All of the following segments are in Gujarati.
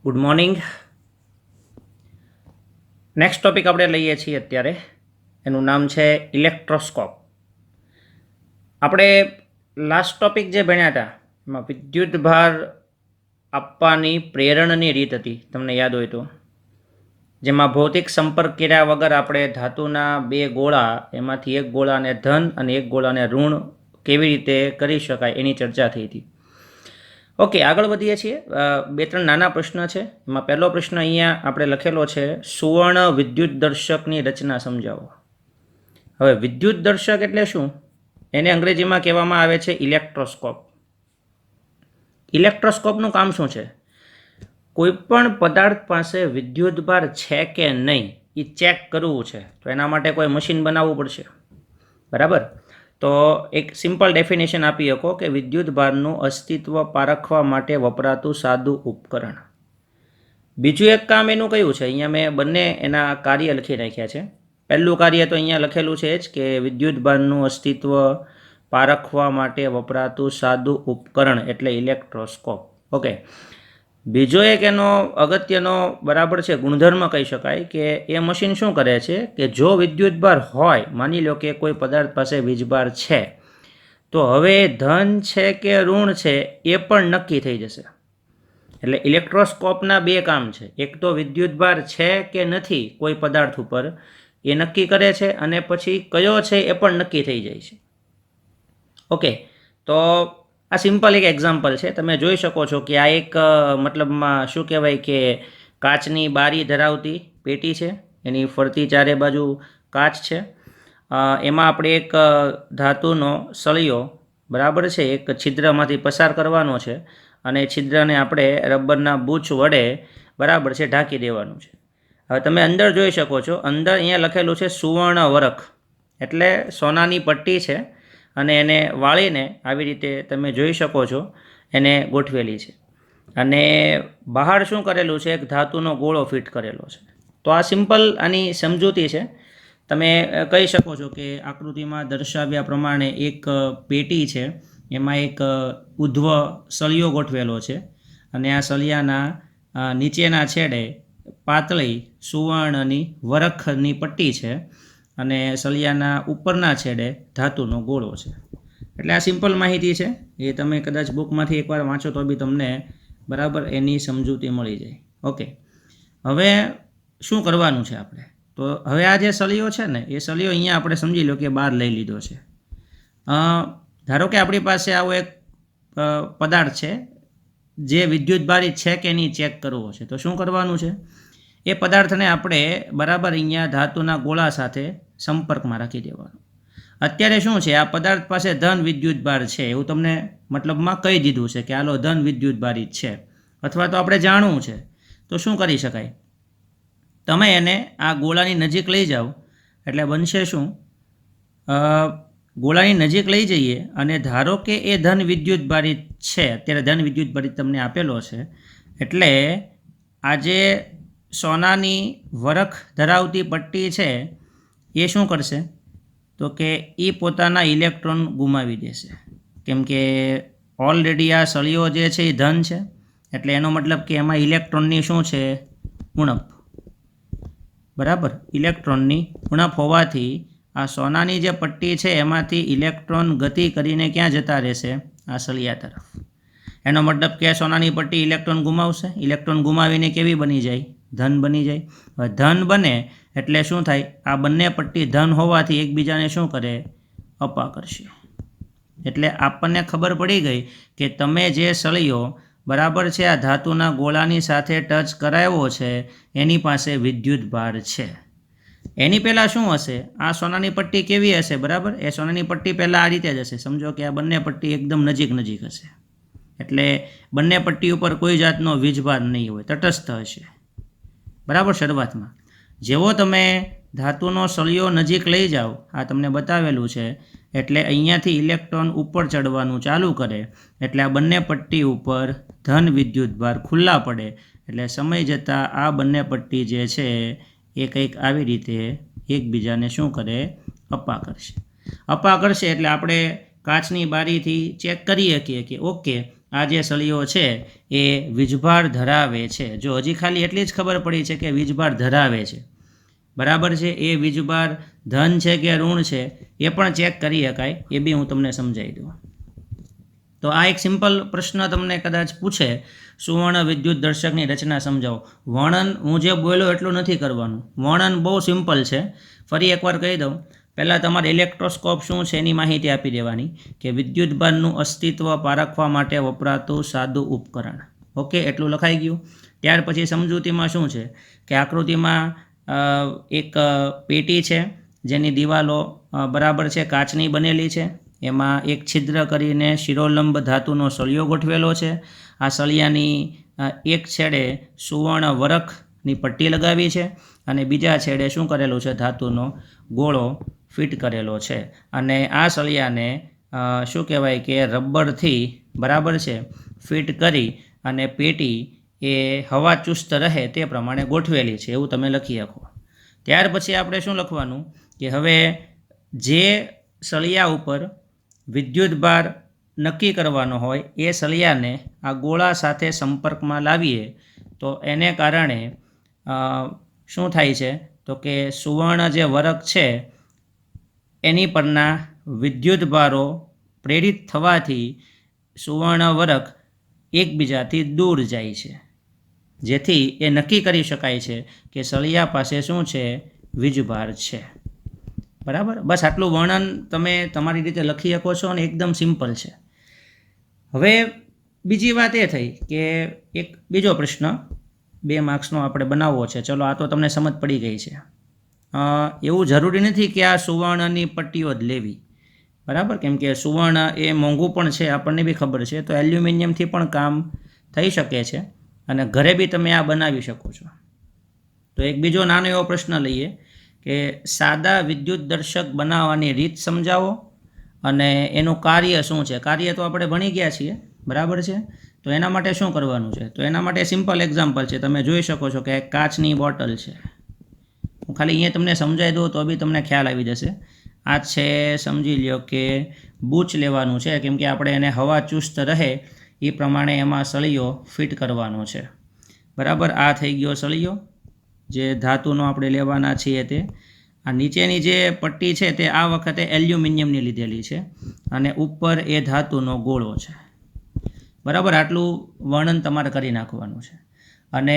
Good morning. નેક્સ્ટ ટોપિક આપણે લઈએ છીએ અત્યારે. એનું નામ છે ઇલેક્ટ્રોસ્કોપ. આપણે લાસ્ટ ટોપિક જે ભણ્યા હતા એમાં વિદ્યુત ભાર આપવાની પ્રેરણની રીત હતી, તમને યાદ હોય તો, જેમાં ભૌતિક સંપર્ક કર્યા વગર આપણે ધાતુના બે ગોળા, એમાંથી એક ગોળાને ધન અને એક ગોળાને ઋણ કેવી રીતે કરી શકાય એની ચર્ચા થઈ હતી. ઓકે, આગળ વધીએ છીએ. બે ત્રણ નાના પ્રશ્ન છે. એમાં પહેલો પ્રશ્ન અહીંયા આપણે લખેલો છે, સુવર્ણ વિદ્યુત દર્શકની રચના સમજાવો. હવે વિદ્યુત દર્શક એટલે શું? એને અંગ્રેજીમાં કહેવામાં આવે છે ઇલેક્ટ્રોસ્કોપ. ઇલેક્ટ્રોસ્કોપનું કામ શું છે? કોઈ પણ પદાર્થ પાસે વિદ્યુત ભાર છે કે નહીં એ ચેક કરવું છે, તો એના માટે કોઈ મશીન બનાવવું પડશે, બરાબર? તો એક સિમ્પલ ડેફિનેશન આપી શકો કે વિદ્યુત ભારનું અસ્તિત્વ પારખવા માટે વપરાતું સાદું ઉપકરણ. બીજું એક કામ એનું કયું છે? અહીંયા મેં બંને એના કાર્ય લખી નાખ્યા છે. પહેલું કાર્ય તો અહીંયા લખેલું છે જ કે વિદ્યુત ભારનું અસ્તિત્વ પારખવા માટે વપરાતું સાદું ઉપકરણ એટલે ઇલેક્ટ્રોસ્કોપ. ઓકે, બીજો એક એનો અગત્યનો બરાબર છે ગુણધર્મ કહી શકાય કે એ મશીન શું કરે છે કે જો વિદ્યુત ભાર હોય, માની લો કે કોઈ પદાર્થ પાસે વીજભાર છે, તો હવે ધન છે કે ઋણ છે એ પણ નક્કી થઈ જશે. એટલે ઇલેક્ટ્રોસ્કોપના બે કામ છે. એક તો વિદ્યુત ભાર છે કે નથી કોઈ પદાર્થ ઉપર એ નક્કી કરે છે, અને પછી કયો છે એ પણ નક્કી થઈ જાય છે. ઓકે, તો આ સિમ્પલ એક એક્ઝામ્પલ છે. તમે જોઈ શકો છો કે આ એક મતલબમાં શું કહેવાય કે કાચની બારી ધરાવતી પેટી છે. એની ફરતી ચારે બાજુ કાચ છે. એમાં આપણે એક ધાતુનો સળિયો બરાબર છે એક છિદ્રમાંથી પસાર કરવાનો છે, અને છિદ્રને આપણે રબરના બૂચ વડે બરાબર છે ઢાંકી દેવાનું છે. હવે તમે અંદર જોઈ શકો છો, અંદર અહીંયા લખેલું છે સુવર્ણ વરખ, એટલે સોનાની પટ્ટી છે, અને એને વાળીને આવી રીતે તમે જોઈ શકો છો એને ગોઠવેલી છે. અને બહાર શું કરેલું છે? એક ધાતુનો ગોળો ફિટ કરેલો છે. તો આ સિમ્પલ આની સમજૂતી છે. તમે કહી શકો છો કે આકૃતિમાં દર્શાવ્યા પ્રમાણે એક પેટી છે, એમાં એક ઉધ્વ સળિયો ગોઠવેલો છે, અને આ સળિયાના નીચેના છેડે પાતળી સુવર્ણની વરખની પટ્ટી છે, અને સળિયાના ઉપરના છેડે ધાતુનો ગોળો છે. એટલે આ સિમ્પલ માહિતી છે. એ તમે કદાચ બુકમાંથી એકવાર વાંચો તો બી તમને બરાબર એની સમજૂતી મળી જાય. ઓકે, હવે શું કરવાનું છે આપણે? તો હવે આ જે સળિયો છે ને, એ સળિયો અહીંયા આપણે સમજી લો કે બહાર લઈ લીધો છે. ધારો કે આપણી પાસે આવો એક પદાર્થ છે જે વિદ્યુત ભારી છે કે નહીં ચેક કરવો છે. તો શું કરવાનું છે? એ પદાર્થને આપણે બરાબર અહીંયા ધાતુના ગોળા સાથે સંપર્કમાં રાખી દેવાનો. અત્યારે શું છે? આ પદાર્થ પાસે ધન વિદ્યુત ભાર છે એવું તમને મતલબમાં કહી દીધું છે કે હાલો ધન વિદ્યુત ભારી છે, અથવા તો આપણે જાણવું છે. તો શું કરી શકાય? તમે એને આ ગોળાની નજીક લઈ જાઓ એટલે બનશે શું? ગોળાની નજીક લઈ જઈએ અને ધારો કે એ ધન વિદ્યુત ભારિત છે. અત્યારે ધન વિદ્યુત ભારિત તમને આપેલો છે, એટલે આ જે સોનાની વરખ ધરાવતી પટ્ટી છે એ શું કરશે? તો કે એ પોતાના ઇલેક્ટ્રોન ગુમાવી દેશે, કેમ કે ઓલરેડી આ સળિયો જે છે એ ધન છે, એટલે એનો મતલબ કે એમાં ઇલેક્ટ્રોનની શું છે? ઉણપ. બરાબર, ઇલેક્ટ્રોનની ઉણપ હોવાથી આ સોનાની જે પટ્ટી છે એમાંથી ઇલેક્ટ્રોન ગતિ કરીને ક્યાં જતા રહેશે? આ સળિયા તરફ. એનો મતલબ કે સોનાની પટ્ટી ઇલેક્ટ્રોન ગુમાવશે. ઇલેક્ટ્રોન ગુમાવીને કેવી બની જાય? ધન બની જાય. હવે ધન બને એટલે શું થાય? આ બંને પટ્ટી ધન હોવાથી એકબીજાને શું કરે? અપા કરશે. એટલે આપણને ખબર પડી ગઈ કે તમે જે સળિયો બરાબર છે આ ધાતુના ગોળાની સાથે ટચ કરાવ્યો છે એની પાસે વિદ્યુત ભાર છે. એની પહેલાં શું હશે? આ સોનાની પટ્ટી કેવી હશે? બરાબર, એ સોનાની પટ્ટી પહેલાં આ રીતે જ હશે. સમજો કે આ બંને પટ્ટી એકદમ નજીક નજીક હશે, એટલે બંને પટ્ટી ઉપર કોઈ જાતનો વીજભાર નહીં હોય, તટસ્થ હશે. બરાબર, શરૂઆતમાં જેવો તમે ધાતુનો સળિયો નજીક લઈ જાઓ, આ તમને બતાવેલું છે, એટલે અહીંયાથી ઇલેક્ટ્રોન ઉપર ચડવાનું ચાલુ કરે, એટલે આ બંને પટ્ટી ઉપર ધન વિદ્યુત ભાર ખુલ્લા પડે, એટલે સમય જતાં આ બંને પટ્ટી જે છે એ કંઈક આવી રીતે એકબીજાને શું કરે? અપા કરશે. અપા કરશે એટલે આપણે કાચની બારીથી ચેક કરી શકીએ કે ઓકે આ જે સળીઓ છે એ વીજભાર ધરાવે છે. જો હજી ખાલી એટલી જ ખબર પડી છે કે વીજભાર ધરાવે છે, બરાબર છે. એ વીજભાર ધન છે કે ઋણ છે એ પણ ચેક કરી શકાય, એ બી હું તમને સમજાવી દઉં. તો આ એક સિમ્પલ પ્રશ્ન તમને કદાચ પૂછે, સુવર્ણ વિદ્યુત દર્શકની રચના સમજાવો. વર્ણન હું જે બોલ્યો એટલું નથી કરવાનું, વર્ણન બહુ સિમ્પલ છે. ફરી એકવાર કહી દઉં, પહેલાં તમારે ઇલેક્ટ્રોસ્કોપ શું છે એની માહિતી આપી દેવાની, કે વિદ્યુતભારનું અસ્તિત્વ પારખવા માટે વપરાતું સાદું ઉપકરણ. ઓકે, એટલું લખાઈ ગયું. ત્યાર પછી સમજૂતીમાં શું છે કે આકૃતિમાં એક પેટી છે જેની દિવાલો બરાબર છે કાચની બનેલી છે. એમાં એક છિદ્ર કરીને શિરોલંબ ધાતુનો સળિયો ગોઠવેલો છે. આ સળિયાની એક છેડે સુવર્ણ વરખની પટ્ટી લગાવી છે અને બીજા છેડે શું કરેલું છે, ધાતુનો ગોળો ફિટ કરેલો છે. અને આ સળિયાને શું કહેવાય કે રબરથી બરાબર છે ફિટ કરી અને પેટી એ હવા ચુસ્ત રહે તે પ્રમાણે ગોઠવેલી છે, એવું તમે લખી શકો. ત્યાર પછી આપણે શું લખવાનું કે હવે જે સળિયા ઉપર વિદ્યુતભાર નક્કી કરવાનો હોય એ સળિયાને આ ગોળા સાથે સંપર્કમાં લાવીએ તો એને કારણે શું થાય છે તો કે સુવર્ણ જે વરખ છે એની પરના વિદ્યુતભારો પ્રેરિત થવાથી સુવર્ણ વરખ એકબીજાથી દૂર જાય છે, જેથી એ નક્કી કરી શકાય છે કે સળિયા પાસે શું છે, વીજભાર છે. બરાબર, બસ આટલું વર્ણન તમે તમારી રીતે લખી શકો છો અને એકદમ સિમ્પલ છે. હવે બીજી વાત એ થઈ કે એક બીજો પ્રશ્ન 2 માર્ક્સનો આપણે બનાવવો છે. ચલો, આ તો તમને સમજ પડી ગઈ છે. એવું જરૂરી નથી કે આ સુવર્ણની પટ્ટીઓ જ લેવી, બરાબર, કેમ કે સુવર્ણ એ મોંઘું પણ છે, આપણને બી ખબર છે. તો એલ્યુમિનિયમથી પણ કામ થઈ શકે છે અને ઘરે બી તમે આ બનાવી શકો છો. તો એક બીજો નાનો એવો પ્રશ્ન લઈએ કે સાદા વિદ્યુત દર્શક બનાવવાની રીત સમજાવો અને એનું કાર્ય શું છે. કાર્ય તો આપણે ભણી ગયા છીએ, બરાબર છે. તો એના માટે શું કરવાનું છે, તો એના માટે સિમ્પલ એક્ઝામ્પલ છે. તમે જોઈ શકો છો કે એક કાચની બોટલ છે. હું ખાલી અહીંયા તમને સમજાવી દઉં તો બી તમને ખ્યાલ આવી જશે. આ છે, સમજી લ્યો કે બૂચ લેવાનું છે, કેમ કે આપણે એને હવા ચુસ્ત રહે એ પ્રમાણે એમાં સળિયો ફિટ કરવાનો છે. બરાબર, આ થઈ ગયો સળિયો જે ધાતુનો આપણે લેવાના છીએ તે. આ નીચેની જે પટ્ટી છે તે આ વખતે એલ્યુમિનિયમની લીધેલી છે અને ઉપર એ ધાતુનો ગોળો છે. બરાબર, આટલું વર્ણન તમારે કરી નાખવાનું છે. અને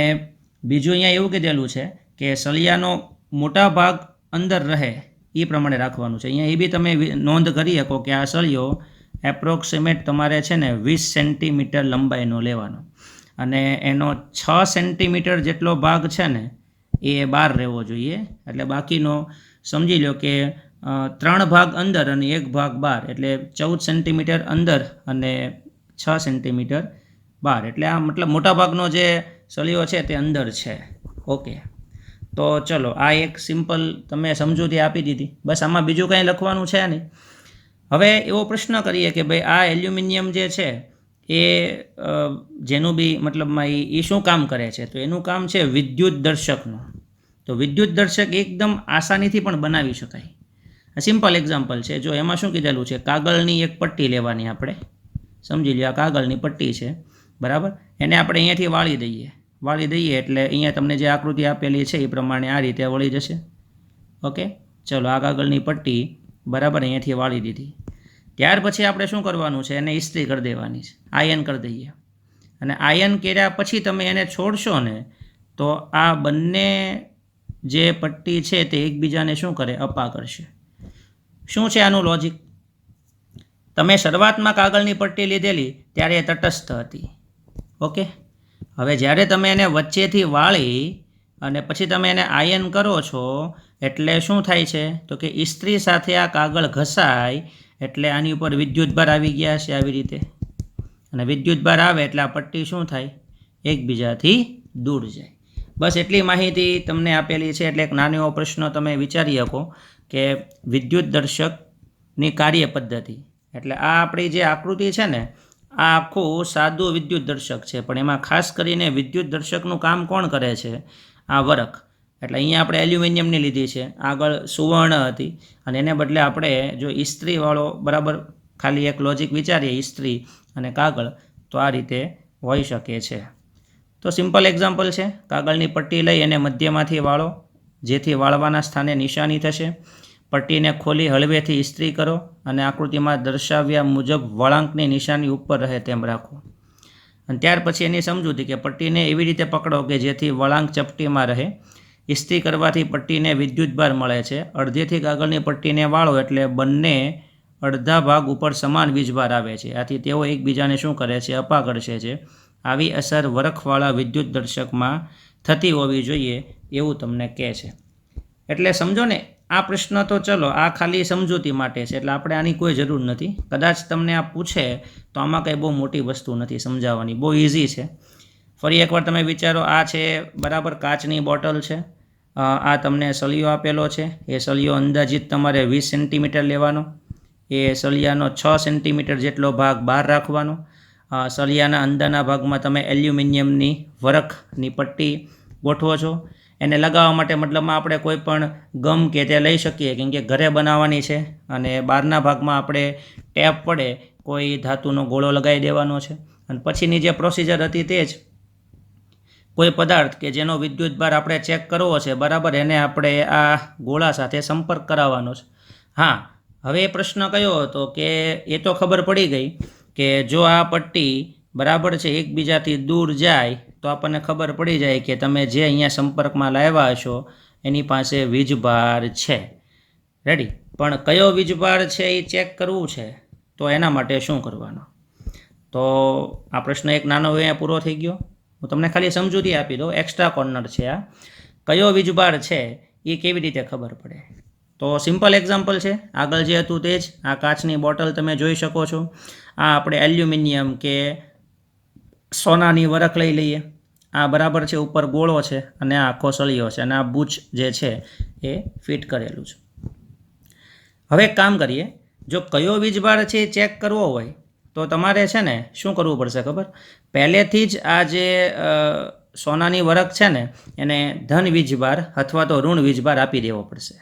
બીજું અહીંયા એવું કીધેલું છે કે સળિયાનો મોટા ભાગ અંદર રહે એ પ્રમાણે રાખવાનું છે. અહીંયા એ બી તમે નોંધ કરી શકો કે આ સળિયો એપ્રોક્સિમેટ તમારે છે ને 20 સેન્ટીમીટર લંબાઈનો લેવાનો અને એનો 6 સેન્ટીમીટર જેટલો ભાગ છે ને એ બહાર રહેવો જોઈએ. એટલે બાકીનો સમજી લો કે 3 ભાગ અંદર અને 1 ભાગ બહાર, એટલે 14 સેન્ટીમીટર અંદર અને 6 સેન્ટીમીટર બહાર. એટલે આ મતલબ મોટાભાગનો જે સળિયો છે તે અંદર છે. ઓકે, તો ચલો, આ એક સિમ્પલ તમે સમજૂતી આપી દીધી. બસ આમાં બીજું કંઈ લખવાનું છે નહીં. હવે એવો પ્રશ્ન કરીએ કે ભાઈ આ એલ્યુમિનિયમ જે છે એ જેનું બી મતલબમાં એ શું કામ કરે છે, તો એનું કામ છે વિદ્યુત દર્શકનું. તો વિદ્યુત દર્શક એકદમ આસાનીથી પણ બનાવી શકાય. સિમ્પલ એક્ઝામ્પલ છે. જો એમાં શું કીધેલું છે, કાગળની એક પટ્ટી લેવાની આપણે. સમજી લો, આ કાગળની પટ્ટી છે, બરાબર. એને આપણે અહીંયાથી વાળી દઈએ એટલે અહીંયા તમને જે આકૃતિ આપેલી છે એ પ્રમાણે આ રીતે વળી જશે. ઓકે, ચલો, આ કાગળની પટ્ટી બરાબર અહીંયાથી વાળી દીધી. ત્યાર પછી આપણે શું કરવાનું છે, એને ઇસ્ત્રી કરી દેવાની છે, આયન કરી દઈએ. અને આયન કર્યા પછી તમે એને છોડશો ને તો આ બંને જે પટ્ટી છે તે એકબીજાને શું કરે, અપા કરશે. શું છે આનું લોજિક? તમે શરૂઆતમાં કાગળની પટ્ટી લીધેલી ત્યારે એ તટસ્થ હતી. ઓકે, હવે જ્યારે તમે એને વચ્ચેથી વાળી અને પછી તમે એને આયન કરો છો એટલે શું થાય છે, તો કે ઇસ્ત્રી સાથે આ કાગળ ઘસાય એટલે આની ઉપર વિદ્યુતભાર આવી ગયા છે આવી રીતે. અને વિદ્યુતભાર આવે એટલે આ પટ્ટી શું થાય, એકબીજાથી દૂર જાય. બસ એટલી માહિતી તમને આપેલી છે. એટલે એક નાનો એવો પ્રશ્ન તમે વિચારી શકો કે વિદ્યુત દર્શકની કાર્ય પદ્ધતિ. એટલે આ આપણી જે આકૃતિ છે ને આ આખું સાદું વિદ્યુત દર્શક છે, પણ એમાં ખાસ કરીને વિદ્યુત દર્શકનું કામ કોણ કરે છે, આ વરખ. એટલે અહીંયા આપણે એલ્યુમિનિયમની લીધી છે, આગળ સુવર્ણ હતી અને એને બદલે આપણે જો ઇસ્ત્રીવાળો, બરાબર, ખાલી એક લોજિક વિચારીએ, ઇસ્ત્રી અને કાગળ, તો આ રીતે હોઈ શકે છે. તો સિમ્પલ એક્ઝામ્પલ છે. કાગળની પટ્ટી લઈ અને મધ્યમાંથી વાળો, જેથી વાળવાના સ્થાને નિશાની થશે. પટ્ટીને ખોલી હળવેથી ઇસ્ત્રી કરો અને આકૃતિમાં દર્શાવ્યા મુજબ વળાંકની નિશાની ઉપર રહે તેમ રાખો. અને ત્યાર પછી એની સમજૂતી કે પટ્ટીને એવી રીતે પકડો કે જેથી વળાંક ચપટીમાં રહે. ઇસ્ત્રી કરવાથી પટ્ટીને વિદ્યુતભાર મળે છે. અડધેથી કાગળની પટ્ટીને વાળો એટલે બંને અડધા ભાગ ઉપર સમાન વીજભાર આવે છે. આથી તેઓ એકબીજાને શું કરે છે? અપાકર્ષે છે. આવી અસર વરખવાળા વિદ્યુત દર્શકમાં થતી હોવી જોઈએ એવું તમને કહે છે. એટલે સમજો ને, આ પ્રશ્ન તો ચલો આ ખાલી સમજૂતી માટે છે, એટલે આપણે આની કોઈ જરૂર નથી. કદાચ તમને આ પૂછે તો આમાં કંઈ બહુ મોટી વસ્તુ નથી સમજાવવાની, બહુ ઇઝી છે. ફરી એકવાર તમે વિચારો, આ છે બરાબર કાચની બોટલ છે. આ તમને સળિયો આપેલો છે. એ સળિયો અંદાજિત તમારે 20 સેન્ટીમીટર લેવાનો. એ સળિયાનો 6 સેન્ટીમીટર જેટલો ભાગ બહાર રાખવાનો. સળિયાના અંદરના ભાગમાં તમે એલ્યુમિનિયમની વરખની પટ્ટી ગોઠવો છો. એને લગાવવા માટે મતલબમાં આપણે કોઈ પણ ગમ કે તે લઈ શકીએ, કેમ કે ઘરે બનાવવાની છે. અને બહારના ભાગમાં આપણે ટેપ વડે કોઈ ધાતુનો ગોળો લગાવી દેવાનો છે. અને પછીની જે પ્રોસિજર હતી તે જ, કોઈ પદાર્થ કે જેનો વિદ્યુતભાર આપણે ચેક કરવો છે, બરાબર, એને આપણે આ ગોળા સાથે સંપર્ક કરાવવાનો છે. હા, હવે એ પ્રશ્ન કયો હતો કે એ તો ખબર પડી ગઈ કે જો આ પટ્ટી બરાબર છે એકબીજાથી દૂર જાય તો આપણને ખબર પડી જાય કે તમે જે અહીંયા સંપર્કમાં લાવ્યા છો એની પાસે વીજભાર છે. રેડી? પણ કયો વીજભાર છે એ ચેક કરવું છે, તો એના માટે શું કરવાનું? તો આ પ્રશ્ન એક નાનો અહીંયા પૂરો થઈ ગયો. હું તમને ખાલી સમજૂતી આપી દઉં, એક્સ્ટ્રા કોર્નર છે આ. કયો વીજભાર છે એ કેવી રીતે ખબર પડે? તો સિમ્પલ એક્ઝામ્પલ છે, આગળ જે હતું તે જ. આ કાચની બોટલ તમે જોઈ શકો છો. આ આપણે એલ્યુમિનિયમ કે સોનાની વરખ લઈ લઈએ. આ બરાબર છે, ઉપર ગોળો છે અને આ આખો સળિયો છે અને આ બૂચ જે છે એ ફિટ કરેલું છે. હવે એક કામ કરીએ, જો કયો વીજભાર છે એ ચેક કરવો હોય તો તમારે છે ને શું કરવું પડશે ખબર? પહેલેથી જ આ જે સોનાની વરખ છે ને એને ધન વીજભાર અથવા તો ઋણ વીજભાર આપી દેવો પડશે.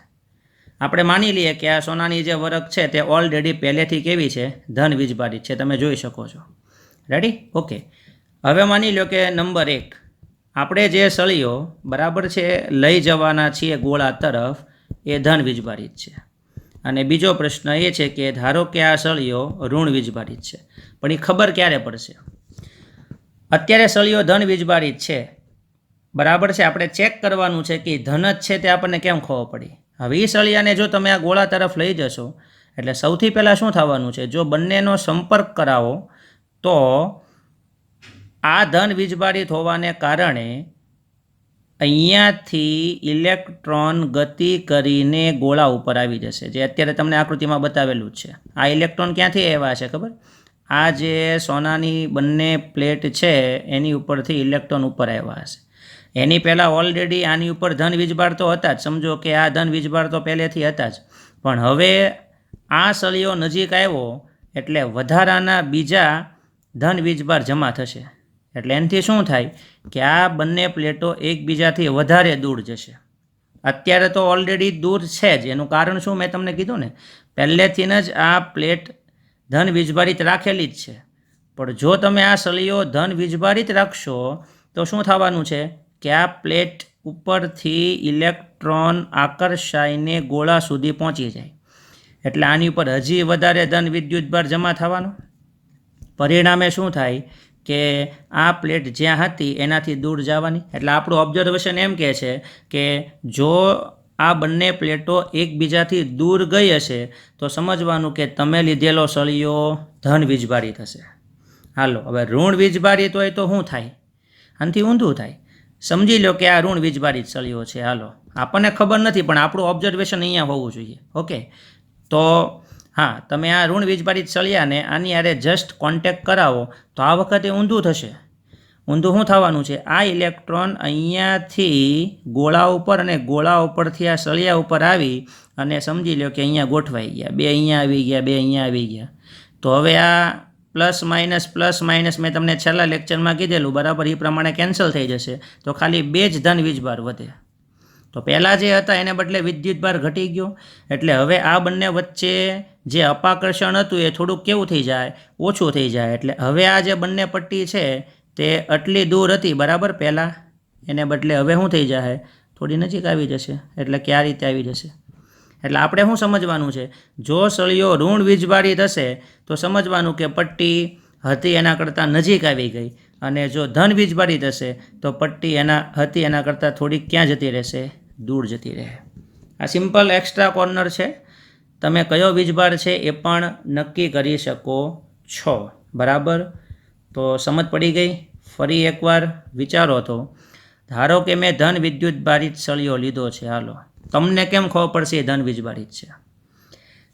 આપણે માની લઈએ કે આ સોનાની જે વરખ છે તે ઓલરેડી પહેલેથી કેવી છે? ધન વીજભારિત છે. તમે જોઈ શકો છો. રેડી? ઓકે. હવે માની લો કે નંબર 1, આપણે જે સળિયો બરાબર છે લઈ જવાના છીએ ગોળા તરફ, એ ધન વીજભારિત છે. અને બીજો પ્રશ્ન એ છે કે ધારો કે આ સળિયો ઋણ વીજભારિત છે. પણ એ ખબર ક્યારે પડશે? અત્યારે સળિયો ધન વીજભારિત છે, બરાબર છે. આપણે ચેક કરવાનું છે કે ધન જ છે, તે આપણને કેમ ખબર પડી? હવે એ સળિયાને જો તમે આ ગોળા તરફ લઈ જશો એટલે સૌથી પહેલાં શું થવાનું છે? જો બંનેનો સંપર્ક કરાવો તો આ ધન વીજભારિત હોવાને કારણે અહીંયાથી ઇલેક્ટ્રોન ગતિ કરીને ગોળા ઉપર આવી જશે, જે અત્યારે તમને આકૃતિમાં બતાવેલું જ છે. આ ઇલેક્ટ્રોન ક્યાંથી આવ્યા છે ખબર? આ જે સોનાની બંને પ્લેટ છે એની ઉપરથી ઇલેક્ટ્રોન ઉપર આવ્યા હશે. એની પહેલાં ઓલરેડી આની ઉપર ધન વીજભાર તો હતા જ. સમજો કે આ ધન વીજભાર તો પહેલેથી હતા જ, પણ હવે આ સળિયો નજીક આવ્યો એટલે વધારાના બીજા ધન વીજભાર જમા થશે. એટલે એનાથી શું થાય કે આ બંને પ્લેટો એકબીજાથી વધારે દૂર જશે. અત્યારે તો ઓલરેડી દૂર છે જ. એનું કારણ શું મેં તમને કીધું ને, પહેલેથી જ આ પ્લેટ ધન વીજભારિત રાખેલી જ છે. પણ જો તમે આ સળિયો ધન વીજભારિત રાખશો તો શું થવાનું છે કે આ પ્લેટ ઉપરથી ઇલેક્ટ્રોન આકર્ષાઈને ગોળા સુધી પહોંચી જાય. એટલે આની ઉપર હજી વધારે ધન વિદ્યુતભાર જમા થવાનો. પરિણામે શું થાય કે આ પ્લેટ જ્યાં હતી એનાથી દૂર જવાની. એટલે આપણું ઓબ્ઝર્વેશન એમ કહે છે કે જો આ બંને પ્લેટો એકબીજાથી દૂર ગઈ હશે તો સમજવાનું કે તમે લીધેલો સળિયો ધન વીજભારિત હશે. હાલો, હવે ઋણ વીજભારિત હોય તો શું થાય? આનાથી ઊંધું થાય. સમજી લો કે આ ઋણ વીજભારિત સળિયો છે. હાલો, આપણને ખબર નથી પણ આપણું ઓબ્ઝર્વેશન અહીંયા હોવું જોઈએ. ઓકે, તો હા, તમે આ ઋણ વીજભારિત સળિયાને આની આરે જસ્ટ કોન્ટેક્ટ કરાવો તો આ વખતે ઊંધું થશે. ઊંધું શું થવાનું છે? આ ઇલેક્ટ્રોન અહીંયાથી ગોળા ઉપર અને ગોળા ઉપરથી આ સળિયા ઉપર આવી અને સમજી લો કે અહીંયા ગોઠવાઈ ગયા. બે અહીંયા આવી ગયા, બે અહીંયા આવી ગયા. તો હવે આ પ્લસ માઇનસ મેં તમને છેલ્લા લેક્ચરમાં કીધેલું, બરાબર, એ પ્રમાણે કેન્સલ થઈ જશે. તો ખાલી 2 જ ધન વીજભાર વધે. તો પહેલાં જે હતા એને બદલે વિદ્યુતભાર ઘટી ગયો. એટલે હવે આ બંને વચ્ચે જે અપાકર્ષણ હતું એ થોડુંક કેવું થઈ જાય, ઓછું થઈ જાય. એટલે હવે આ જે બંને પટ્ટી છે તે આટલી દૂર હતી બરાબર પહેલાં, એને બદલે હવે શું થઈ જાય, થોડી નજીક આવી જશે. એટલે કે આ રીતે આવી જશે. એટલે આપણે શું સમજવાનું છે, જો સળિયો ઋણ વીજભારિત હશે તો સમજવાનું કે પટ્ટી હતી એના કરતાં નજીક આવી ગઈ, અને જો ધન વીજભારિત હશે તો પટ્ટી હતી એના કરતાં થોડીક ક્યાં જતી રહેશે, દૂર જતી રહે. આ સિમ્પલ એક્સ્ટ્રા કોર્નર છે. તમે કયો વીજભાર છે એ પણ નક્કી કરી શકો છો. બરાબર, તો સમજ પડી ગઈ. ફરી એકવાર વિચારો તો, ધારો કે મેં ધન વિદ્યુત ભારિત સળિયો લીધો છે. હાલો, તમને કેમ ખબર પડશે એ ધન વીજભારિત છે?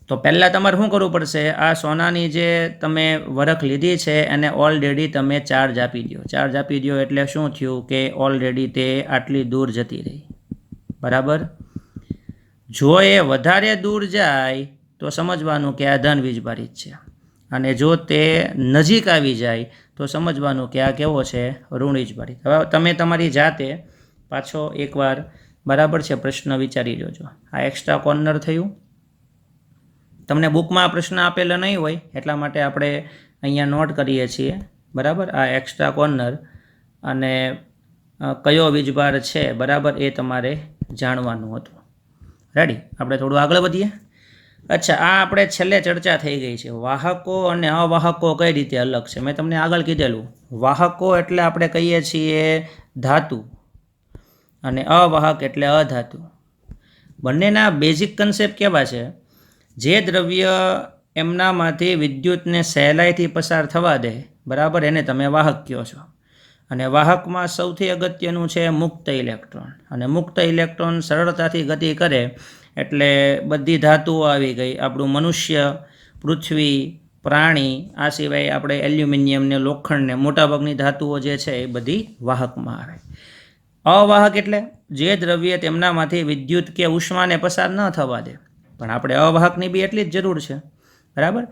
તો પહેલાં તમારે શું કરવું પડશે, આ સોનાની જે તમે વરખ લીધી છે એને ઓલરેડી તમે ચાર્જ આપી દો. ચાર્જ આપી દો એટલે શું થયું કે ઓલરેડી તે આટલી દૂર જતી રહી. બરાબર, જો એ વધારે દૂર જાય તો સમજવાનું કે આ ધન વીજભારિત છે, અને જો તે નજીક આવી જાય તો સમજવાનું કે આ કેવો છે, ઋણ વીજભારિત. હવે તમે તમારી જાતે પાછો એકવાર બરાબર છે પ્રશ્ન વિચારી લેજો. આ એક્સ્ટ્રા કોર્નર થયું. તમને બુકમાં આ પ્રશ્ન આપેલો નહીં હોય એટલા માટે આપણે અહીંયા નોટ કરીએ છીએ. બરાબર, આ એક્સ્ટ્રા કોર્નર અને કયો વીજભાર છે બરાબર એ તમારે જાણવાનું હતું. રેડી, આપણે થોડું આગળ વધીએ. અચ્છા, આ આપણે છેલ્લે ચર્ચા થઈ ગઈ છે વાહકો અને અવાહકો કઈ રીતે અલગ છે. મેં તમને આગળ કીધેલું, વાહકો એટલે આપણે કહીએ છીએ ધાતુ, અને અવાહક એટલે અધાતુ. બંનેના બેઝિક કન્સેપ્ટ કેવા છે, જે દ્રવ્ય એમનામાંથી વિદ્યુતને સહેલાઈથી પસાર થવા દે બરાબર એને તમે વાહક કહો છો. અને વાહકમાં સૌથી અગત્યનું છે મુક્ત ઇલેક્ટ્રોન. અને મુક્ત ઇલેક્ટ્રોન સરળતાથી ગતિ કરે એટલે બધી ધાતુઓ આવી ગઈ. આપણું મનુષ્ય, પૃથ્વી, પ્રાણી, આ સિવાય આપણે એલ્યુમિનિયમને, લોખંડને, મોટાભાગની ધાતુઓ જે છે એ બધી વાહકમાં આવે. અવાહક એટલે જે દ્રવ્ય તેમનામાંથી વિદ્યુત કે ઉષ્માને પસાર ન થવા દે. પણ આપણે અવાહકની બી એટલી જ જરૂર છે. બરાબર,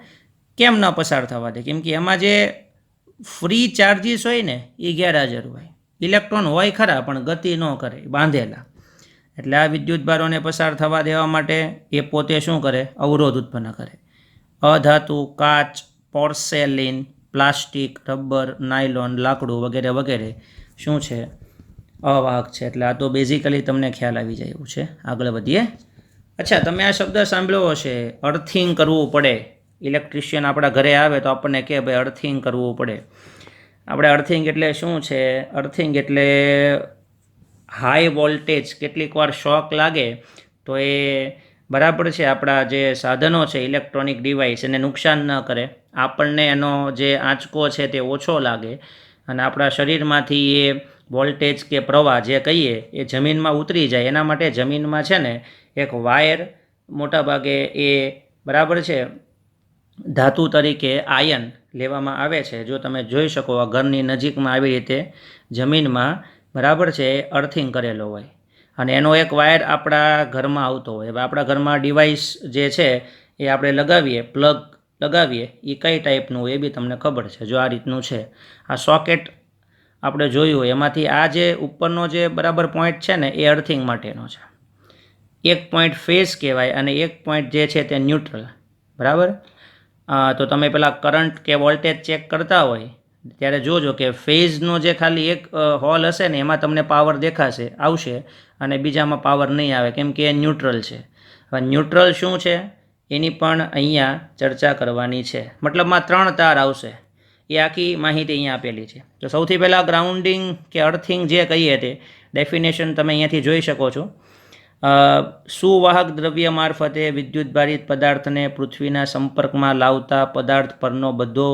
કેમ ન પસાર થવા દે? કેમ કે એમાં જે ફ્રી ચાર્જીસ હોય ને એ ગેરહાજર હોય. ઇલેક્ટ્રોન હોય ખરા પણ ગતિ ન કરે, બાંધેલા. એટલે આ વિદ્યુતભારોને પસાર થવા દેવા માટે એ પોતે શું કરે, અવરોધ ઉત્પન્ન કરે. અધાતુ, કાચ, પોર્સેલિન, પ્લાસ્ટિક, રબર, નાયલોન, લાકડું વગેરે વગેરે શું છે, અવાહક છે. એટલે આ તો બેઝિકલી તમને ખ્યાલ આવી જાય એવું છે. આગળ વધીએ. અચ્છા, તમે આ શબ્દ સાંભળ્યો હશે, અર્થિંગ કરવું પડે. ઇલેક્ટ્રિશિયન આપણા ઘરે આવે તો આપણને કહે ભાઈ અર્થિંગ કરવું પડે. આપણે અર્થિંગ એટલે શું છે, અર્થિંગ એટલે હાઈ વોલ્ટેજ કેટલીક વાર શોક લાગે તો એ બરાબર છે આપણા જે સાધનો છે ઇલેક્ટ્રોનિક ડિવાઇસ એને નુકસાન ન કરે, આપણને એનો જે આંચકો છે તે ઓછો લાગે, અને આપણા શરીરમાંથી એ વોલ્ટેજ કે પ્રવાહ જે કહીએ એ જમીનમાં ઉતરી જાય. એના માટે જમીનમાં છે ને એક વાયર મોટાભાગે એ બરાબર છે ધાતુ તરીકે આયન લેવામાં આવે છે. જો તમે જોઈ શકો આ ઘરની નજીકમાં આવી રીતે જમીનમાં બરાબર છે અર્થિંગ કરેલો હોય, અને એનો એક વાયર આપણા ઘરમાં આવતો હોય. હવે આપણા ઘરમાં ડિવાઇસ જે છે એ આપણે લગાવીએ, પ્લગ લગાવીએ, એ કઈ ટાઈપનું હોય એ બી તમને ખબર છે. જો આ રીતનું છે, આ સોકેટ આપણે જોયું હોય એમાંથી આ જે ઉપરનો જે બરાબર પોઈન્ટ છે ને એ અર્થિંગ માટેનો છે. એક પોઈન્ટ ફેઝ કહેવાય અને એક પોઈન્ટ જે છે તે ન્યુટ્રલ. બરાબર, તો તમે પેલા કરંટ કે વોલ્ટેજ ચેક કરતા હોય ત્યારે જોજો કે ફેઝનો જે ખાલી એક હોલ હશે ને એમાં તમને પાવર દેખાશે, આવશે, અને બીજામાં પાવર નહીં આવે કેમ કે એ ન્યુટ્રલ છે. હવે ન્યુટ્રલ શું છે એની પણ અહીંયા ચર્ચા કરવાની છે. મતલબમાં 3 તાર આવશે, એ આખી માહિતી અહીંયા આપેલી છે. તો સૌથી પહેલાં ગ્રાઉન્ડિંગ કે અર્થિંગ જે કહીએ તે ડેફિનેશન તમે અહીંયાથી જોઈ શકો છો. સુવાહક દ્રવ્ય મારફતે વિદ્યુતભારિત પદાર્થને પૃથ્વીના સંપર્કમાં લાવતા પદાર્થ પરનો બધો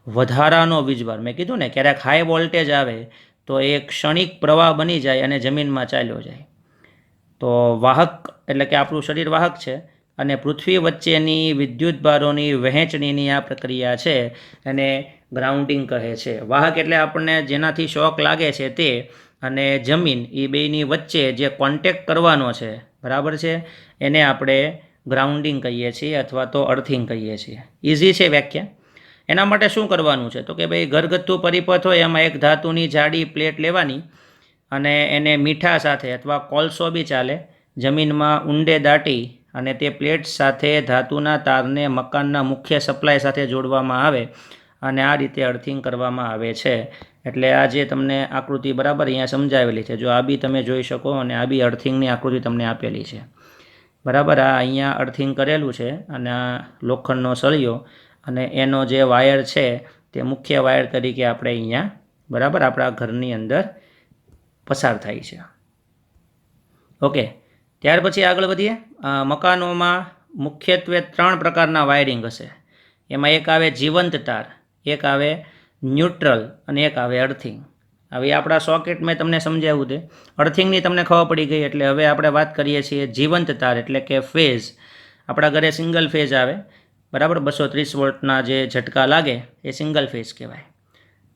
વધારાનો વીજભાર. મેં કીધું ને ક્યારેક હાઈ વોલ્ટેજ આવે તો એ ક્ષણિક પ્રવાહ બની જાય અને જમીનમાં ચાલ્યો જાય. તો વાહક એટલે કે આપણું શરીર વાહક છે, અને પૃથ્વી વચ્ચેની વિદ્યુતભારોની વહેંચણીની આ પ્રક્રિયા છે એને ગ્રાઉન્ડિંગ કહે છે. વાહક એટલે આપણને જેનાથી શોક લાગે છે તે, અને જમીન એ બેની વચ્ચે જે કોન્ટેક્ટ કરવાનો છે બરાબર છે એને આપણે ગ્રાઉન્ડિંગ કહીએ છીએ અથવા તો અર્થિંગ કહીએ છીએ. ઇઝી છે વ્યાખ્યા. એના માટે શું કરવાનું છે તો કે ભાઈ ઘરગથ્થુ પરિપથ હોય એમાં એક ધાતુની જાડી પ્લેટ લેવાની, અને એને મીઠા સાથે અથવા કોલસો બી ચાલે જમીનમાં ઊંડે દાટી અને તે પ્લેટ સાથે ધાતુના તારને મકાનના મુખ્ય સપ્લાય સાથે જોડવામાં આવે અને આ રીતે અર્થિંગ કરવામાં આવે છે. એટલે આ જે તમને આકૃતિ બરાબર અહીંયા સમજાવેલી છે, જો આ બી તમે જોઈ શકો અને આ બી અર્થિંગની આકૃતિ તમને આપેલી છે. બરાબર, આ અહીંયા અર્થિંગ કરેલું છે અને આ લોખંડનો સળિયો અને એનો જે વાયર છે તે મુખ્ય વાયર તરીકે આપણે અહીંયા બરાબર આપણા ઘરની અંદર પસાર થાય છે. ઓકે, ત્યાર પછી આગળ વધીએ. મકાનોમાં મુખ્યત્વે 3 પ્રકારના વાયરિંગ હશે. એમાં એક આવે જીવંત તાર, એક આવે ન્યુટ્રલ અને એક આવે અર્થિંગ. હવે આપણા સોકેટ મેં તમને સમજાવ્યું છે, અર્થિંગની તમને ખબર પડી ગઈ. એટલે હવે આપણે વાત કરીએ છીએ જીવંત તાર એટલે કે ફેઝ. આપણા ઘરે સિંગલ ફેઝ આવે બરાબર, 230 વોલ્ટના જે ઝટકા લાગે એ સિંગલ ફેઝ કહેવાય.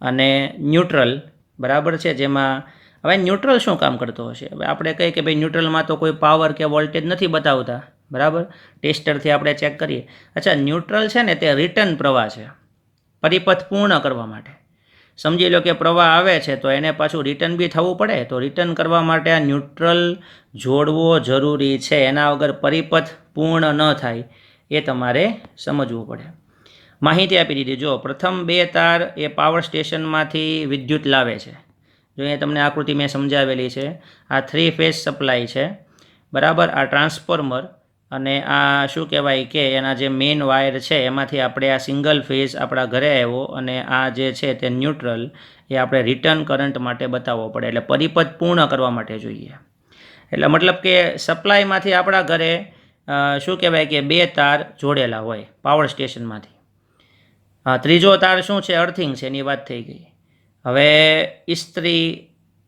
અને ન્યુટ્રલ બરાબર છે, જેમાં હવે ન્યુટ્રલ શું કામ કરતો હશે? હવે આપણે કહીએ કે ભાઈ ન્યુટ્રલમાં તો કોઈ પાવર કે વોલ્ટેજ નથી બતાવતા બરાબર, ટેસ્ટરથી આપણે ચેક કરીએ. અચ્છા, ન્યુટ્રલ છે ને તે રિટર્ન પ્રવાહ છે, પરિપથ પૂર્ણ કરવા માટે. સમજી લો કે પ્રવાહ આવે છે તો એને પાછું રિટર્ન બી થવું પડે, તો રિટર્ન કરવા માટે આ ન્યુટ્રલ જોડવો જરૂરી છે. એના વગર પરિપથ પૂર્ણ ન થાય એ તમારે સમજવું પડે. માહિતી આપી દીધી. જો પ્રથમ 2 તાર એ પાવર સ્ટેશનમાંથી વિદ્યુત લાવે છે. જો અહીંયા તમને આકૃતિ મેં સમજાવેલી છે. આ 3 ફેઝ સપ્લાય છે બરાબર, આ ટ્રાન્સફોર્મર અને આ શું કહેવાય કે એના જે મેઇન વાયર છે એમાંથી આપણે આ સિંગલ ફેઝ આપણા ઘરે આવ્યો અને આ જે છે તે ન્યુટ્રલ એ આપણે રિટર્ન કરંટ માટે બતાવવો પડે, એટલે પરિપથ પૂર્ણ કરવા માટે જોઈએ. એટલે મતલબ કે સપ્લાયમાંથી આપણા ઘરે શું કહેવાય કે 2 તાર જોડેલા હોય પાવર સ્ટેશનમાંથી. ત્રીજો તાર શું છે? અર્થિંગ છે, એની વાત થઈ ગઈ. હવે ઇસ્ત્રી,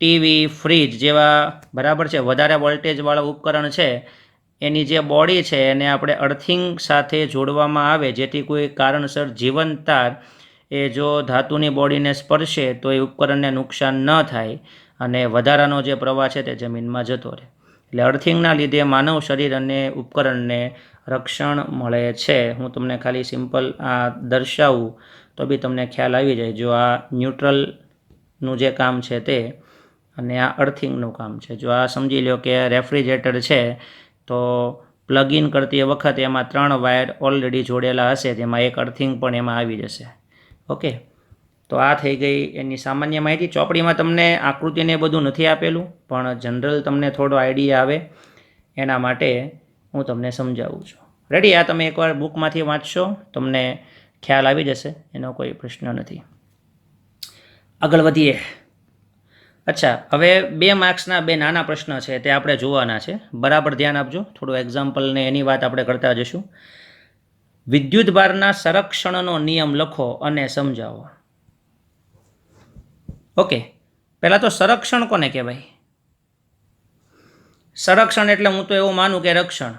ટીવી, ફ્રીજ જેવા બરાબર છે વધારે વોલ્ટેજવાળા ઉપકરણ છે એની જે બોડી છે એને આપણે અર્થિંગ સાથે જોડવામાં આવે, જેથી કોઈ કારણસર જીવંત તાર એ જો ધાતુની બોડીને સ્પર્શે તો એ ઉપકરણને નુકસાન ન થાય અને વધારાનો જે પ્રવાહ છે તે જમીનમાં જતો રહે. એટલે અર્થિંગના લીધે માનવ શરીર અને ઉપકરણને રક્ષણ મળે છે. હું તમને ખાલી સિમ્પલ આ દર્શાવું તો બી તમને ખ્યાલ આવી જાય. જો આ ન્યુટ્રલનું જે કામ છે તે અને આ અર્થિંગનું કામ છે. જો આ સમજી લો કે રેફ્રિજરેટર છે તો પ્લગ ઇન કરતી વખતે એમાં 3 વાયર ઓલરેડી જોડેલા હશે, જેમાં એક અર્થિંગ પણ એમાં આવી જશે. ઓકે, તો આ થઈ ગઈ એની સામાન્ય માહિતી. ચોપડીમાં તમને આકૃતિને બધું નથી આપેલું, પણ જનરલ તમને થોડો આઈડિયા આવે એના માટે હું તમને સમજાવું છું. રેડી? આ તમે એકવાર બુકમાંથી વાંચશો, તમને ખ્યાલ આવી જશે, એનો કોઈ પ્રશ્ન નથી. આગળ વધીએ. અચ્છા, હવે 2 માર્ક્સના 2 નાના પ્રશ્ન છે તે આપણે જોવાના છે. બરાબર ધ્યાન આપજો. થોડું એક્ઝામ્પલને એની વાત આપણે કરતા જશું. વિદ્યુતભારના સંરક્ષણનો નિયમ લખો અને સમજાવો. ઓકે, પહેલાં તો સંરક્ષણ કોને કહેવાય? સંરક્ષણ એટલે હું તો એવું માનું કે રક્ષણ,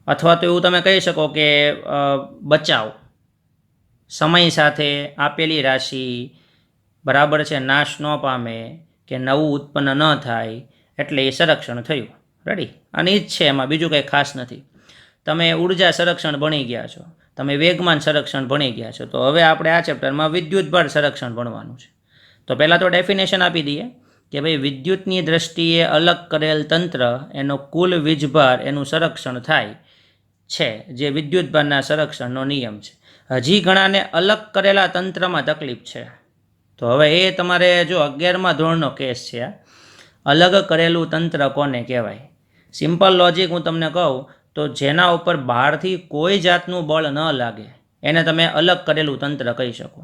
અથવા તો એવું તમે કહી શકો કે બચાવ. સમય સાથે આપેલી રાશિ બરાબર છે નાશ ન પામે કે નવું ઉત્પન્ન ન થાય એટલે એ સંરક્ષણ થયું. રેડી? અને એ જ છે, એમાં બીજું કંઈ ખાસ નથી. તમે ઉર્જા સંરક્ષણ ભણી ગયા છો, તમે વેગમાન સંરક્ષણ ભણી ગયા છો, તો હવે આપણે આ ચેપ્ટરમાં વિદ્યુતભાર સંરક્ષણ ભણવાનું છે. તો પહેલાં તો ડેફિનેશન આપી દઈએ કે ભાઈ વિદ્યુતની દ્રષ્ટિએ અલગ કરેલ તંત્ર એનો કુલ વીજભાર એનું સંરક્ષણ થાય છે, જે વિદ્યુતભારના સંરક્ષણનો નિયમ છે. હજી ઘણાને અલગ કરેલા તંત્રમાં તકલીફ છે. તો હવે એ તમારે જો 11મા ધોરણનો કેસ છે. અલગ કરેલું તંત્ર કોને કહેવાય? સિમ્પલ લોજિક હું તમને કહું તો જેના ઉપર બહારથી કોઈ જાતનું બળ ન લાગે એને તમે અલગ કરેલું તંત્ર કહી શકો.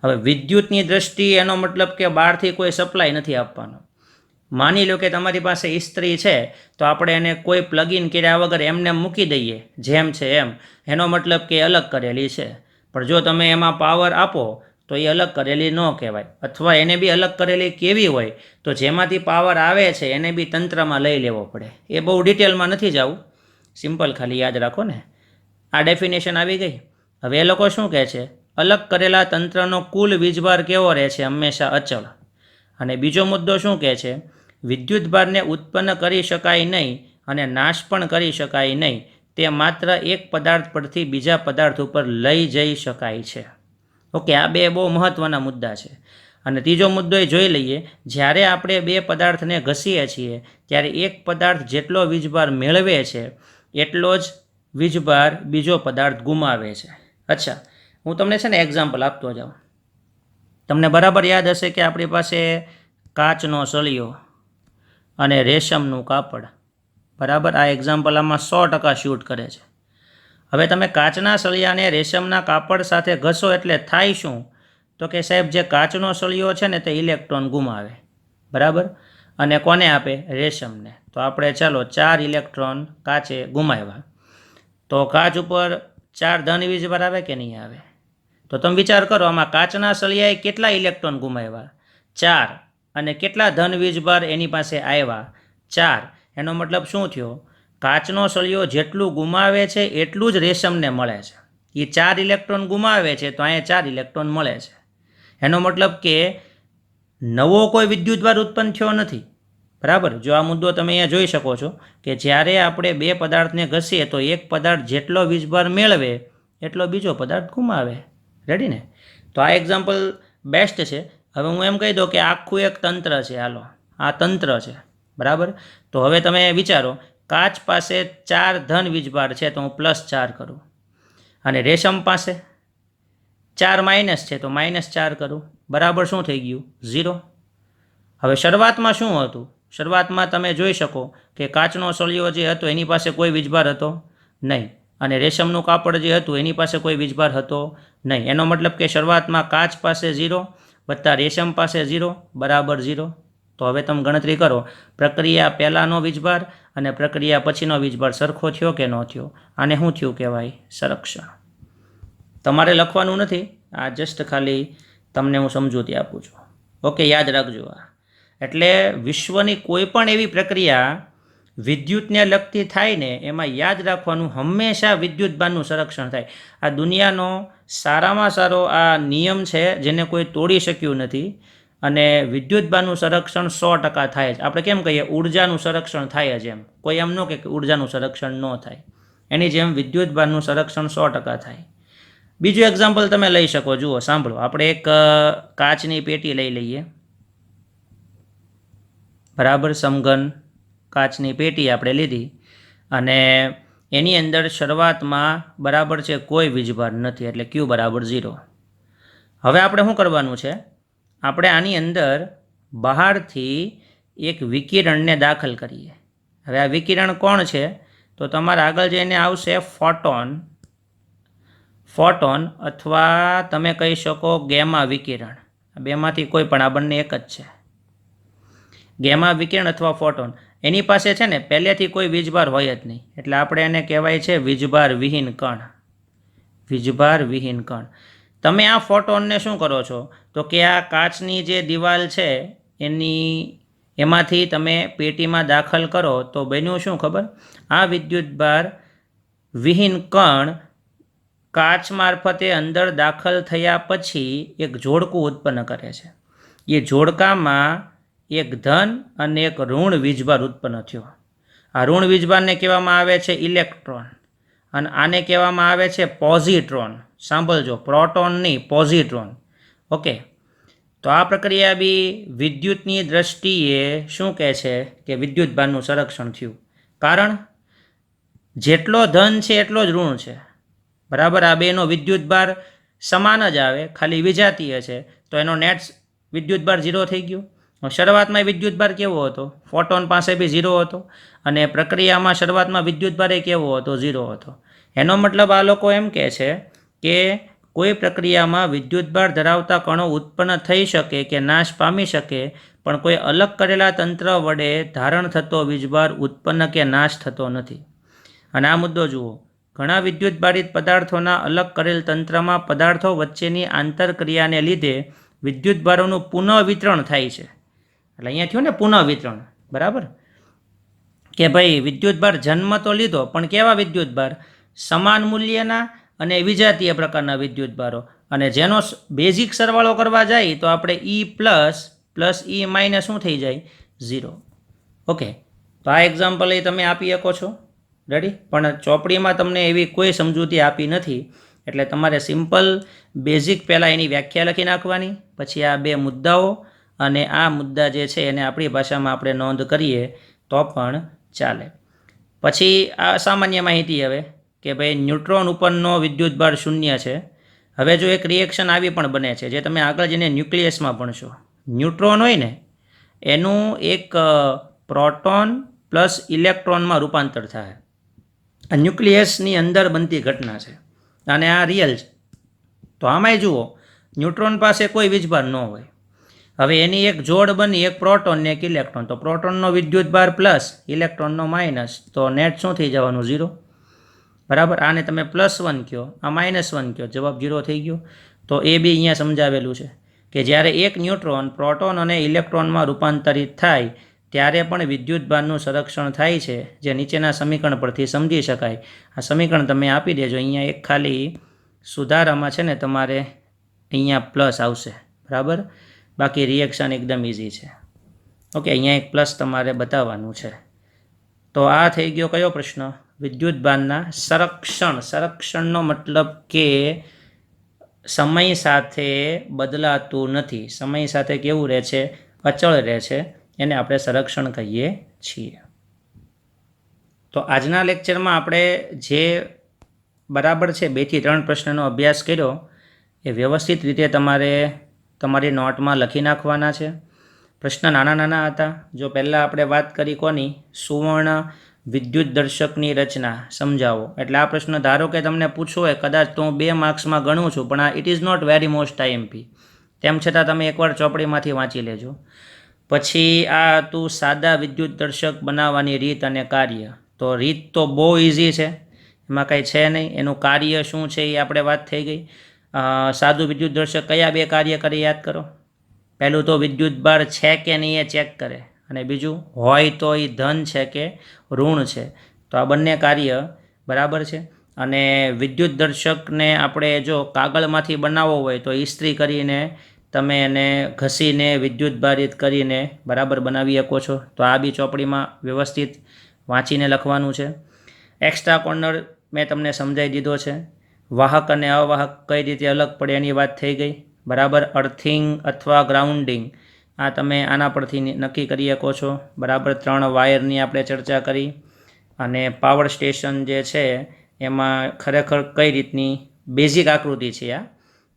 હવે વિદ્યુતની દ્રષ્ટિએ એનો મતલબ કે બહારથી કોઈ સપ્લાય નથી આપવાનો. માની લો કે તમારી પાસે ઇસ્ત્રી છે તો આપણે એને કોઈ પ્લગઇન કર્યા વગર એમને મૂકી દઈએ જેમ છે એમ, એનો મતલબ કે અલગ કરેલી છે. પણ જો તમે એમાં પાવર આપો તો એ અલગ કરેલી ન કહેવાય. અથવા એને બી અલગ કરેલી કેવી હોય તો જેમાંથી પાવર આવે છે એને બી તંત્રમાં લઈ લેવો પડે. એ બહુ ડિટેલમાં નથી જવું, સિમ્પલ ખાલી યાદ રાખો ને. આ ડેફિનેશન આવી ગઈ. હવે એ લોકો શું કહે છે? અલગ કરેલા તંત્રનો કુલ વીજભાર કેવો રહે છે? હંમેશા અચળ. અને બીજો મુદ્દો શું કહે છે? વિદ્યુતભારને ઉત્પન્ન કરી શકાય નહીં અને નાશ પણ કરી શકાય નહીં, તે માત્ર એક પદાર્થ પરથી બીજા પદાર્થ ઉપર લઈ જઈ શકાય છે. ઓકે, આ 2 બહુ મહત્ત્વના મુદ્દા છે. અને ત્રીજો મુદ્દો એ જોઈ લઈએ, જ્યારે આપણે 2 પદાર્થને ઘસીએ છીએ ત્યારે એક પદાર્થ જેટલો વીજભાર મેળવે છે એટલો જ વીજભાર બીજો પદાર્થ ગુમાવે છે. અચ્છા, હું તમને છે ને એક્ઝામ્પલ આપતો જાઉં. તમને બરાબર યાદ હશે કે આપણી પાસે કાચનો સળિયો અને રેશમનું કાપડ, બરાબર, આ એક્ઝામ્પલ આમાં 100% શૂટ કરે છે. હવે તમે કાચના સળિયાને રેશમના કાપડ સાથે ઘસો એટલે થાય શું? તો કે સાહેબ જે કાચનો સળિયો છે ને તે ઇલેક્ટ્રોન ગુમાવે, બરાબર, અને કોને આપે? રેશમને. તો આપણે ચાલો 4 ઇલેક્ટ્રોન કાચે ગુમાવ્યા, તો કાચ ઉપર 4 ધન વીજભાર આવે કે નહીં આવે? તો તમે વિચાર કરો, આમાં કાચના સળિયાએ કેટલા ઇલેક્ટ્રોન ગુમાવ્યા? 4. અને કેટલા ધન વીજભાર એની પાસે આવ્યા? 4. એનો મતલબ શું થયો? કાચનો સળિયો જેટલું ગુમાવે છે એટલું જ રેશમને મળે છે. એ 4 ઇલેક્ટ્રોન ગુમાવે છે તો અહીંયા 4 ઇલેક્ટ્રોન મળે છે. એનો મતલબ કે નવો કોઈ વિદ્યુતભાર ઉત્પન્ન થયો નથી, બરાબર. જો આ મુદ્દો તમે અહીંયા જોઈ શકો છો કે જ્યારે આપણે બે પદાર્થને ઘસીએ તો એક પદાર્થ જેટલો વીજભાર મેળવે એટલો બીજો પદાર્થ ગુમાવે. રેડી ને? તો આ એક્ઝામ્પલ બેસ્ટ છે. હવે હું એમ કહી દઉં કે આખું એક તંત્ર છે. હાલો, આ તંત્ર છે, બરાબર. તો હવે તમે વિચારો, કાચ પાસે 4 ધન વીજભાર છે તો હું +4 કરું, અને રેશમ પાસે 4 માઇનસ છે તો -4 કરું, બરાબર. શું થઈ ગયું? 0. હવે શરૂઆતમાં શું હતું? શરૂઆતમાં તમે જોઈ શકો કે કાચનો સળિયો જે હતો એની પાસે કોઈ વીજભાર હતો નહીં, અને રેશમનું કાપડ જે હતું એની પાસે કોઈ વીજભાર હતો નહીં. એનો મતલબ કે શરૂઆતમાં કાચ પાસે 0 વત્તા રેશમ પાસે 0 બરાબર 0. તો હવે તમે ગણતરી કરો, પ્રક્રિયા પહેલાંનો વીજભાર અને પ્રક્રિયા પછીનો વીજભાર સરખો થયો કે ન થયો? આને શું થયું કહેવાય? સંરક્ષણ. તમારે લખવાનું નથી, આ જસ્ટ ખાલી તમને હું સમજૂતી આપું છું. ઓકે, યાદ રાખજો આ. એટલે વિશ્વની કોઈ પણ એવી પ્રક્રિયા વિદ્યુતને લગતી થાય ને એમાં યાદ રાખવાનું, હંમેશા વિદ્યુતભારનું સંરક્ષણ થાય. આ દુનિયાનો સારામાં સારો આ નિયમ છે જેને કોઈ તોડી શક્યું નથી, અને વિદ્યુતભારનું સંરક્ષણ 100% થાય જ. આપણે કેમ કહીએ ઉર્જાનું સંરક્ષણ થાય જ, એમ કોઈ એમ ન કે ઉર્જાનું સંરક્ષણ ન થાય, એની જેમ વિદ્યુતભારનું સંરક્ષણ 100% થાય. બીજું એક્ઝામ્પલ તમે લઈ શકો. જુઓ, સાંભળો, આપણે એક કાચની પેટી લઈ લઈએ, બરાબર. સમઘન કાચની પેટી આપણે લીધી, અને એની અંદર શરૂઆતમાં બરાબર છે કોઈ વીજભાર નથી, એટલે Q બરાબર 0. હવે આપણે શું કરવાનું છે? આપણે આની અંદર બહારથી એક વિકિરણને દાખલ કરીએ. હવે આ વિકિરણ કોણ છે? તો તમારા આગળ જઈને આવશે ફોટોન અથવા તમે કહી શકો ગેમા વિકિરણ. બેમાંથી કોઈ પણ, આ બંને એક જ છે. ગેમા વિકિરણ અથવા ફોટોન, એની પાસે છે ને પહેલેથી કોઈ વીજભાર હોય જ નહીં, એટલે આપણે એને કહેવાય છે વીજભાર વિહીન કણ. વીજભાર વિહીન કણ. તમે આ ફોટોનને શું કરો છો? તો કે આ કાચની જે દિવાલ છે એમાંથી તમે પેટીમાં દાખલ કરો તો બન્યું શું ખબર? આ વિદ્યુતભાર વિહીન કણ કાચ મારફતે અંદર દાખલ થયા પછી એક જોડકું ઉત્પન્ન કરે છે. એ જોડકામાં એક ધન અને એક ઋણ વીજભાર ઉત્પન્ન થયો. આ ઋણ વીજભારને કહેવામાં આવે છે ઇલેક્ટ્રોન, અને આને કહેવામાં આવે છે પોઝિટ્રોન. સાંભળજો, પ્રોટોન નહીં, પોઝિટ્રોન. ઓકે, તો આ પ્રક્રિયા બી વિદ્યુતની દ્રષ્ટિએ શું કહે છે કે વિદ્યુતભારનું સંરક્ષણ થયું. કારણ જેટલો ધન છે એટલો જ ઋણ છે, બરાબર. આ બેનો વિદ્યુતભાર સમાન જ આવે, ખાલી વિજાતીય છે, તો એનો નેટ વિદ્યુતભાર 0 થઈ ગયો. શરૂઆતમાં વિદ્યુતભાર કેવો હતો? ફોટોન પાસે બી 0 હતો, અને પ્રક્રિયામાં શરૂઆતમાં વિદ્યુતભાર કેવો હતો? 0 હતો. એનો મતલબ આ લોકો એમ કહે છે કે કોઈ પ્રક્રિયામાં વિદ્યુતભાર ધરાવતા કણો ઉત્પન્ન થઈ શકે કે નાશ પામી શકે, પણ કોઈ અલગ કરેલા તંત્ર વડે ધારણ થતો વીજભાર ઉત્પન્ન કે નાશ થતો નથી. અને આ મુદ્દો જુઓ, ઘણા વિદ્યુતભારિત પદાર્થોના અલગ કરેલ તંત્રમાં પદાર્થો વચ્ચેની આંતરક્રિયાને લીધે વિદ્યુતભારોનું પુનઃવિતરણ થાય છે. એટલે અહીંયા થયું ને પુનઃવિતરણ, બરાબર. કે ભાઈ વિદ્યુતભાર જન્મ તો લીધો, પણ કેવા વિદ્યુતભાર? સમાન મૂલ્યના અને વિજાતીય પ્રકારના વિદ્યુતભારો, અને જેનો બેઝિક સરવાળો કરવા જાય તો આપણે E+ E- શું થઈ જાય? 0. ઓકે, તો આ એક્ઝામ્પલ એ તમે આપી શકો છો, રેડી. પણ ચોપડીમાં તમને એવી કોઈ સમજૂતી આપી નથી, એટલે તમારે સિમ્પલ બેઝિક પહેલાં એની વ્યાખ્યા લખી નાખવાની, પછી આ બે મુદ્દાઓ, અને આ મુદ્દા જે છે એને આપણી ભાષામાં આપણે નોંધ કરીએ તો પણ ચાલે. પછી આ સામાન્ય માહિતી હવે કે ભાઈ ન્યુટ્રોન ઉપરનો વિદ્યુતભાર શૂન્ય છે. હવે જો એક રિએક્શન આવી પણ બને છે જે તમે આગળ જઈને ન્યુક્લિયસમાં ભણશો. ન્યુટ્રોન હોય ને એનું એક પ્રોટોન પ્લસ ઇલેક્ટ્રોનમાં રૂપાંતર થાય. આ ન્યુક્લિયસની અંદર બનતી ઘટના છે અને આ રિયલ છે. તો આમાંય જુઓ ન્યુટ્રોન પાસે કોઈ વીજભાર ન હોય. હવે એની એક જોડ બની, એક પ્રોટોન ને એક ઇલેક્ટ્રોન. તો પ્રોટોનનો વિદ્યુતભાર પ્લસ, ઇલેક્ટ્રોનનો માઇનસ, તો નેટ શું થઈ જવાનું? 0. બરાબર. આને તમે +1 કહો, આ -1 કહો, જવાબ 0 થઈ ગયો. તો એ બી અહીંયા સમજાવેલું છે કે જ્યારે એક ન્યુટ્રોન પ્રોટોન અને ઇલેક્ટ્રોનમાં રૂપાંતરિત થાય ત્યારે પણ વિદ્યુતભારનું સંરક્ષણ થાય છે, જે નીચેના સમીકરણ પરથી સમજી શકાય. આ સમીકરણ તમે આપી દેજો. અહીંયા એક ખાલી સુધારામાં છે ને તમારે અહીંયા પ્લસ આવશે. બરાબર. બાકી રિએક્શન એકદમ ઇઝી છે. ઓકે, અહીંયા એક પ્લસ તમારે બતાવવાનું છે. તો આ થઈ ગયો કયો પ્રશ્ન? વિદ્યુતભારના સંરક્ષણ. સંરક્ષણનો મતલબ કે સમય સાથે બદલાતું નથી, સમય સાથે કેવું રહે છે? અચળ રહે છે. એને આપણે સંરક્ષણ કહીએ છીએ. તો આજના લેક્ચરમાં આપણે જે બરાબર છે 2 થી 3 પ્રશ્નનો અભ્યાસ કર્યો એ વ્યવસ્થિત રીતે તમારે તમારી નોટમાં લખી નાખવાના છે. પ્રશ્ન નાના નાના હતા. જો પહેલાં આપણે વાત કરી કોની? સુવર્ણ વિદ્યુત દર્શકની રચના સમજાવો. એટલે આ પ્રશ્ન ધારો કે તમને પૂછવો હોય, કદાચ તો હું 2 માર્ક્સમાં ગણું છું, પણ આ it is not very most IMP. તેમ છતાં તમે એકવાર ચોપડીમાંથી વાંચી લેજો. પછી આ હતું સાદા વિદ્યુત દર્શક બનાવવાની રીત અને કાર્ય. તો રીત તો બહુ ઇઝી છે, એમાં કંઈ છે નહીં. એનું કાર્ય શું છે એ આપણે વાત થઈ ગઈ. સાદું વિદ્યુત દર્શક કયા 2 કાર્ય કરે યાદ કરો? પહેલું તો વિદ્યુતભાર છે કે નહીં એ ચેક કરે, અને બીજું હોય તો એ ધન છે કે ઋણ છે. તો આ બંને કાર્ય બરાબર છે. અને વિદ્યુત દર્શકને આપણે જો કાગળમાંથી બનાવવો હોય તો ઇસ્ત્રી કરીને તમે એને ઘસીને વિદ્યુતભારિત કરીને બરાબર બનાવી શકો છો. તો આ બી ચોપડીમાં વ્યવસ્થિત વાંચીને લખવાનું છે. એક્સ્ટ્રા કોર્નર મેં તમને સમજાવી દીધો છે. વાહક અને અવાહક કઈ રીતે અલગ પડે એની વાત થઈ ગઈ. બરાબર. અર્થિંગ અથવા ગ્રાઉન્ડિંગ આ તમે આના પરથી નક્કી કરી શકો છો. બરાબર. 3 વાયરની આપણે ચર્ચા કરી. અને પાવર સ્ટેશન જે છે એમાં ખરેખર કઈ રીતની બેઝિક આકૃતિ છે આ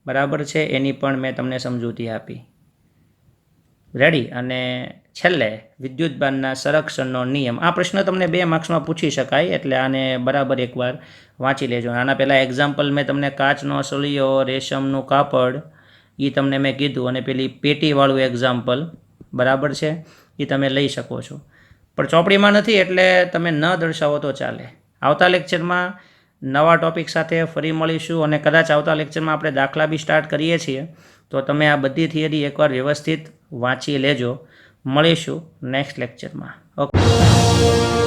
બરાબર છે એની પણ મેં તમને સમજૂતી આપી. રેડી. અને છેલ્લે વિદ્યુતભારના સંરક્ષણનો નિયમ. આ પ્રશ્ન તમને 2 માર્ક્સમાં પૂછી શકાય, એટલે આને બરાબર એકવાર વાંચી લેજો. આના પહેલાં એક્ઝામ્પલ મેં તમને કાચનો સળિયો, રેશમનું કાપડ એ તમને મેં કીધું, અને પેલી પેટીવાળું એક્ઝામ્પલ બરાબર છે એ તમે લઈ શકો છો. પણ ચોપડીમાં નથી એટલે તમે ન દર્શાવો તો ચાલે. આવતા લેક્ચરમાં નવા ટોપિક સાથે ફરી મળીશું, અને કદાચ આવતા લેક્ચરમાં આપણે દાખલા બી સ્ટાર્ટ કરીએ છીએ. તો તમે આ બધી થિયરી એકવાર વ્યવસ્થિત વાંચી લેજો. મળીશું નેક્સ્ટ લેક્ચરમાં. ઓકે.